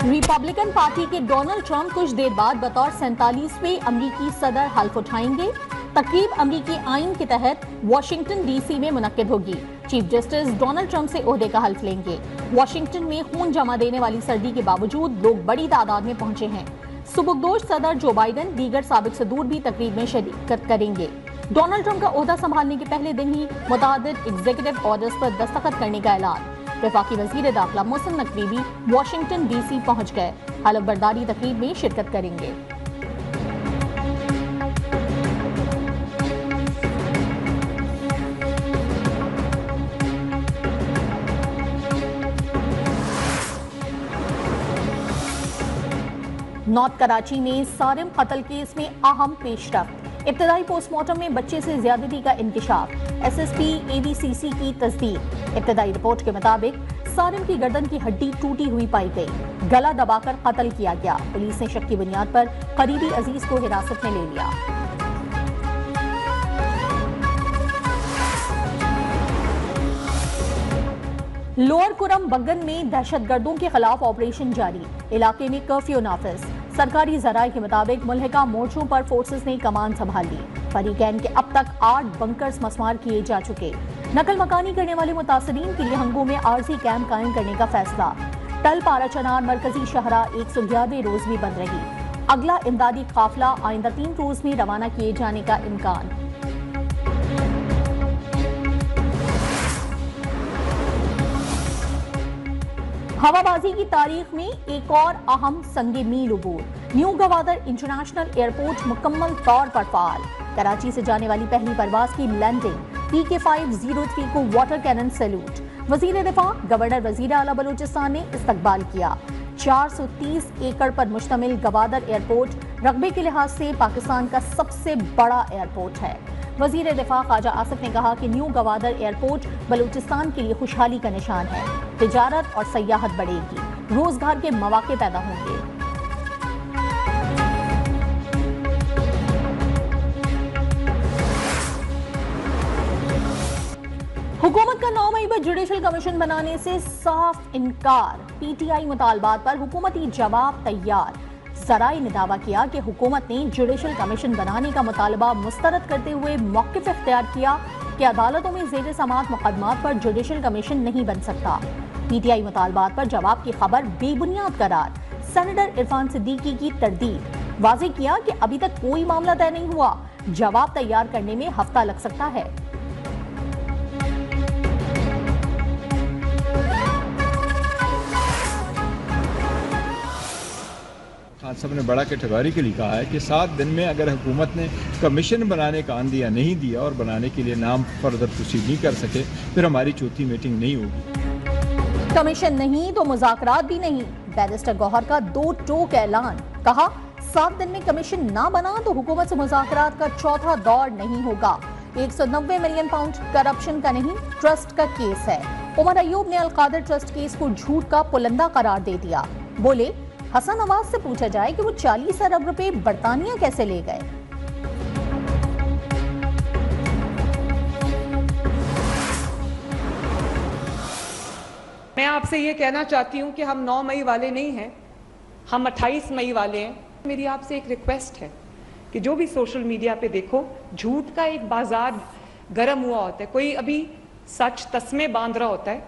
Republican party के Donald Trump कुछ देर बाद बतौर 47वें अमरीकी सदर हल्फ उठाएंगे। तकरीब अमरीकी आइन के तहत वाशिंगटन डीसी में मुनक्किद होगी। चीफ जस्टिस डोनाल्ड ट्रंप से ओहदे का हल्फ लेंगे। वाशिंगटन में खून जमा देने वाली सर्दी के बावजूद लोग बड़ी तादाद में पहुंचे हैं। सुबुकदोश सदर जो बाइडन दीगर साबिक सदूर भी तकरीब में शिरकत करेंगे। डोनाल्ड ट्रंप का ओहदा संभालने के पहले दिन ही मुतादिद एग्जीक्यूटिव ऑर्डर्स पर दस्तखत करने का ऐलान। वफाकी वजीर दाखिला मोहसिन नकवी भी वाशिंगटन डीसी पहुंच गए। हलफ बर्दारी तकरीब में शिरकत करेंगे। नॉर्थ कराची में सारिम कत्ल केस में अहम पेशरफ्त। इब्तदाई पोस्टमार्टम में बच्चे से ज्यादती का इंकिशाफ। एसएसपी एवीसीसी की तस्दीक। इब्तदाई रिपोर्ट के मुताबिक सारिम की गर्दन की हड्डी टूटी हुई पाई गई। गला दबाकर कत्ल किया गया। पुलिस ने शक की बुनियाद पर करीबी अजीज को हिरासत में ले लिया। लोअर कुरम बग्गन में दहशतगर्दों के खिलाफ ऑपरेशन जारी। इलाके में कर्फ्यू नाफिज। सरकारी जराये के मुताबिक मुल्हिका मोर्चों पर फोर्सेस ने कमान संभाल ली। फरीकैन के अब तक 8 बंकर्स मस्मार किए जा चुके। नकल मकानी करने वाले मुतासरीन के लिए हंगू में आरजी कैंप कायम करने का फैसला। टल पारा चनार मरकजी शहरा 111वें रोज भी बंद रही। अगला इमदादी काफिला आइंदा 3 रोज में रवाना किए जाने का इम्कान। हवाबाजी की तारीख में एक और अहम संगे मील उबूर। न्यू गवादर इंटरनेशनल एयरपोर्ट मुकम्मल तौर पर फाल। कराची से जाने वाली पहली परवाज की लैंडिंग। PK-503 को वाटर कैनन सैल्यूट। वजीर दिफा गवर्नर वजीर आला बलूचिस्तान ने इस्तकबाल किया। 430 एकड़ पर मुश्तमिल गवादर एयरपोर्ट रकबे के लिहाज से पाकिस्तान का सबसे बड़ा एयरपोर्ट है। वजीर दिफा ख्वाजा आसिफ ने कहा कि न्यू गवादर एयरपोर्ट बलूचिस्तान के लिए खुशहाली का निशान है। तिजारत और सयाहत बढ़ेगी। रोजगार के मौके पैदा होंगे। हुकूमत का 9 मई पर जुडिशल कमीशन बनाने से साफ इनकार। PTI मुतालबात पर हुकूमती जवाब तैयार। जराए ने दावा किया कि हुकूमत ने जुडिशल कमीशन बनाने का मुतालबा मुस्तरद करते हुए मौक़िफ़ इख्तियार किया कि अदालतों में ज़ेर समाअत मुकदमात पर जुडिशल कमीशन नहीं बन सकता। PTI मुतालबात पर जवाब की खबर बेबुनियाद करार। सेनेटर इरफान सिद्दीकी की तरदीद। वाज़ेह किया कि अभी तक कोई मामला तय नहीं हुआ। जवाब तैयार करने में हफ्ता लग सकता है। खान साहब ने बड़ा कैटेगरी के लिए कहा है कि 7 दिन में अगर हुकूमत ने कमीशन बनाने का आंदिया नहीं दिया और बनाने के लिए नाम फर्दर प्रोसीड नहीं कर सके, फिर हमारी चौथी मीटिंग नहीं होगी। कमीशन नहीं तो मुज़ाकरात भी नहीं। बैरिस्टर गौहर का 2 टोक ऐलान। कहा 7 दिन में कमीशन ना बना तो हुकूमत से मुज़ाकरात का चौथा दौर नहीं होगा। 190 मिलियन पाउंड करप्शन का नहीं, ट्रस्ट का केस है। उमर अयूब ने अलकादर ट्रस्ट केस को झूठ का पुलंदा करार दे दिया। बोले हसन नवाज से पूछा जाए कि वो 40 अरब रुपए बरतानिया कैसे ले गए। मैं आपसे ये कहना चाहती हूँ कि हम 9 मई वाले नहीं हैं, हम 28 मई वाले हैं। मेरी आपसे एक रिक्वेस्ट है कि जो भी सोशल मीडिया पे देखो, झूठ का एक बाजार गर्म हुआ होता है। कोई अभी सच तस्मे बांध रहा होता है,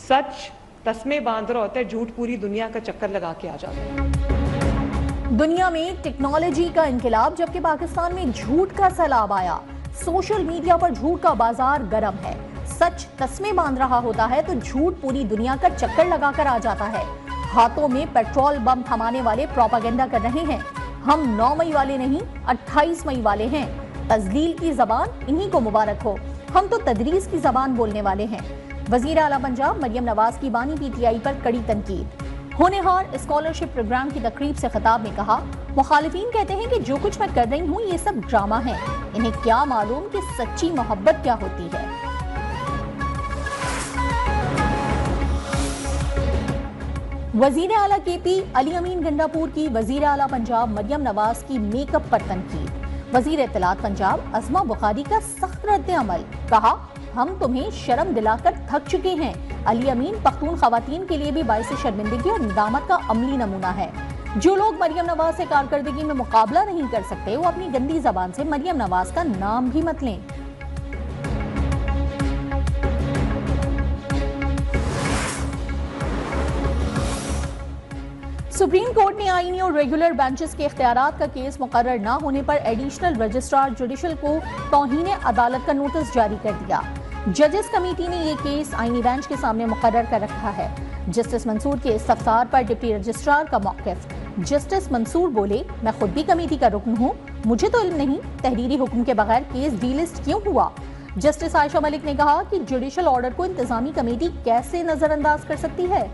सच तस्मे बांध रहा होता है, झूठ पूरी दुनिया का चक्कर लगा के आ जाता है। दुनिया में टेक्नोलॉजी का इनकलाब, जबकि पाकिस्तान में झूठ का सैलाब आया। सोशल मीडिया पर झूठ का बाजार गर्म है। सच तस्मे बांध रहा होता है तो झूठ पूरी दुनिया का चक्कर लगाकर आ जाता है। हाथों में पेट्रोल बम थमाने वाले प्रोपागेंडा कर रहे हैं। हम 9 मई वाले नहीं, 28 मई वाले हैं। तजलील की जबान इन्हीं को मुबारक हो। हम तो तदरीस की जबान बोलने वाले हैं। वजीर आला पंजाब मरियम नवाज की बानी PTI पर कड़ी तनकीद। होनहार स्कॉलरशिप प्रोग्राम की तकरीब से खिताब में कहा, मुखालिफिन कहते हैं कि जो कुछ मैं कर रही हूँ ये सब ड्रामा है। इन्हें क्या मालूम कि सच्ची मोहब्बत क्या होती है। वजीर आला KP अली अमीन गंडापुर की वजीर आला पंजाब मरियम नवाज की मेकअप पर तनकीद। वजीर इत्तलात पंजाब अज़मा बुखारी का सख्त रद्द अमल। कहा हम तुम्हें शर्म दिलाकर थक चुके हैं। अली अमीन पख्तून खवातीन के लिए भी बाइस शर्मिंदगी और निदामत का अमली नमूना है। जो लोग मरियम नवाज से कारकर्दगी में मुकाबला नहीं कर सकते, वो अपनी गंदी जबान से मरियम नवाज का नाम भी मत लें। सुप्रीम कोर्ट ने आईनी और रेगुलर बेंचेस के इख्तियारात का केस मुकर्रर न होने पर एडिशनल रजिस्ट्रार जुडिशल को तौहीन अदालत का नोटिस जारी कर दिया। जजेस कमेटी ने ये केस आईनी बेंच के सामने मुकर्रर कर रखा है। जस्टिस मंसूर के इस्तफसार पर डिप्टी रजिस्ट्रार का मौक़िफ़। जस्टिस मंसूर बोले, मैं खुद भी कमेटी का रुकन हूँ, मुझे तो इल्म नहीं तहरीरी हुक्म के बगैर केस डीलिस्ट क्यों हुआ। जस्टिस आयशा मलिक ने कहा कि जुडिशल ऑर्डर को इंतजामी कमेटी कैसे नजरअंदाज कर सकती है।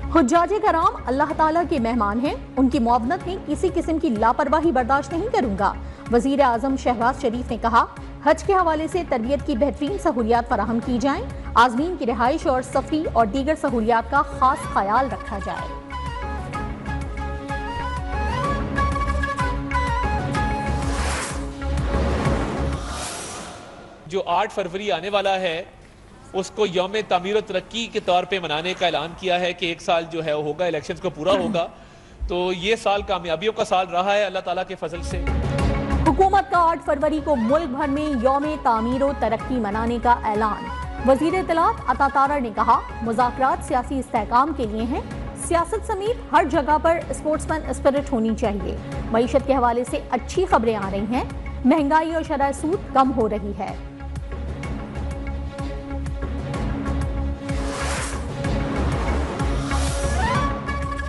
हुज्जाजे कराम अल्लाह ताला के मेहमान हैं, उनकी मुआवनत में किसी किस्म की लापरवाही बर्दाश्त नहीं करूंगा। वजीर आजम शहबाज शरीफ ने कहा, हज के हवाले से तरबियत की बेहतरीन सहूलियात फराहम की जाएं, आज़मीन की रिहाइश और सफरी और दीगर सहूलियात का खास ख्याल रखा जाए। जो 8 फरवरी आने वाला है उसको यौम तामीर तरक्की के तौर पे मनाने का ऐलान किया है कि एक साल जो है होगा, इलेक्शंस को पूरा होगा। तो ये साल कामयाबियों का साल रहा है अल्लाह ताला के फजल से। हुकूमत का 8 फरवरी को मुल्क भर में यौम तामीर और तरक्की मनाने का ऐलान। वजीर इत्तलात अता तारा ने कहा, मुज़ाकरात सियासी इस्तेहकाम के लिए हैं, सियासत समेत हर जगह पर स्पोर्ट्समैन स्पिरिट होनी चाहिए। मईशत के हवाले से अच्छी खबरें आ रही हैं, महंगाई और शरह सूद कम हो रही है।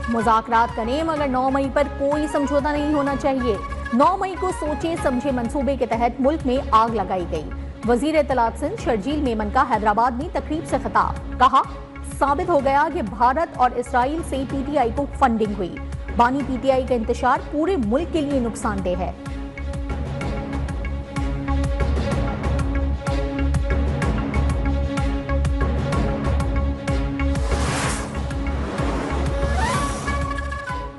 मुज़ाकरात करें मगर 9 मई पर कोई समझौता नहीं होना चाहिए। 9 मई को सोचे समझे मंसूबे के तहत मुल्क में आग लगाई गई। वजीर इत्तलात सिंध शर्जील मेमन का हैदराबाद में तकरीब से खिताब। कहा, साबित हो गया कि भारत और इसराइल से पीटीआई को फंडिंग हुई। बानी पीटीआई का इंतशार पूरे मुल्क के लिए नुकसानदेह है।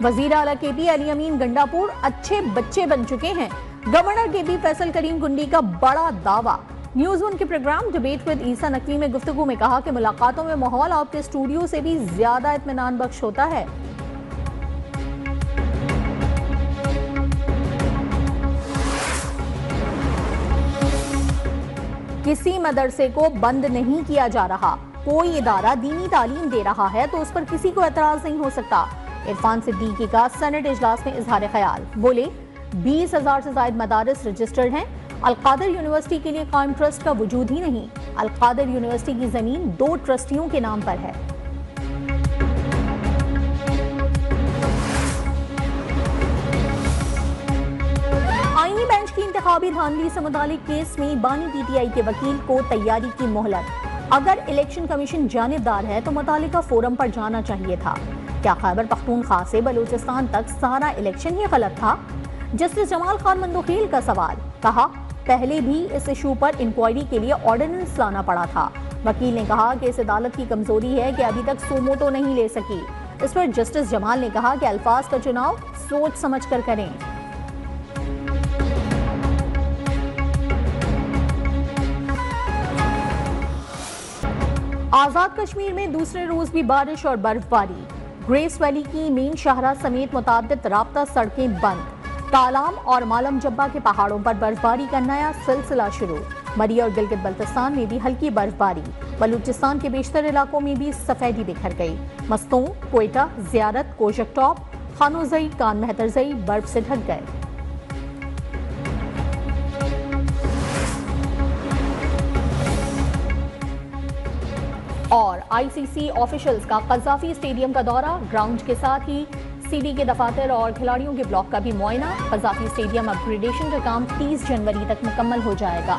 वजीर आला केपी अली अमीन गंडापुर अच्छे बच्चे बन चुके हैं। गवर्नर केपी फैसल करीम गुंडी का बड़ा दावा। न्यूज़ वन के प्रोग्राम डिबेट विद ईसा नकवी में गुफ्तगू में कहा कि मुलाकातों में माहौल आपके स्टूडियो से भी ज्यादा इत्मीनान बख्श होता है। किसी मदरसे को बंद नहीं किया जा रहा। कोई इदारा दीनी तालीम दे रहा है तो उस पर किसी को एतराज नहीं हो सकता। इरफान सिद्दीकी का सेनेट इजलास में इजहार ख्याल। बोले, 20,000 से ज्यादा मदारिस रजिस्टर्ड हैं। अलकादर यूनिवर्सिटी के लिए कायम ट्रस्ट का वजूद ही नहीं। अलकादर यूनिवर्सिटी की जमीन 2 ट्रस्टियों के नाम पर है। आईनी बेंच की इंतखाबी धांधली से मुतालिक केस में बानी पीटीआई के वकील को तैयारी की मोहलत। अगर इलेक्शन कमीशन जानिबदार है तो मुतालिका फोरम पर जाना चाहिए था। क्या खैबर पख्तूनख्वा से बलूचिस्तान तक सारा इलेक्शन ही गलत था? जस्टिस जमाल खान मंदोखील का सवाल। कहा, पहले भी इस इशू पर इंक्वायरी के लिए ऑर्डिनेंस लाना पड़ा था। वकील ने कहा कि इस अदालत की कमजोरी है कि अभी तक सोमो तो नहीं ले सकी। इस पर जस्टिस जमाल ने कहा कि अल्फाज का चुनाव सोच समझ कर करें। आजाद कश्मीर में दूसरे रोज भी बारिश और बर्फबारी। ग्रेस वैली की मेन शाहरा समेत मुताद्दिद राब्ता सड़कें बंद। तालाम और मालम जब्बा के पहाड़ों पर बर्फबारी का नया सिलसिला शुरू। मरी और गिलगित बल्तिस्तान में भी हल्की बर्फबारी। बलूचिस्तान के बेशतर इलाकों में भी सफेदी बिखर गई। मस्तों, कोयटा, जियारत, कोशक टॉप, खानोजई, कान मेहतरजई बर्फ से ढक गए। और आईसीसी ऑफिशियल्स का कज़ाफी स्टेडियम का दौरा। ग्राउंड के साथ ही सीडी के दफातर और खिलाड़ियों के ब्लॉक का भी मुआयना। कज़ाफी स्टेडियम अपग्रेडेशन का काम 30 जनवरी तक मुकम्मल हो जाएगा।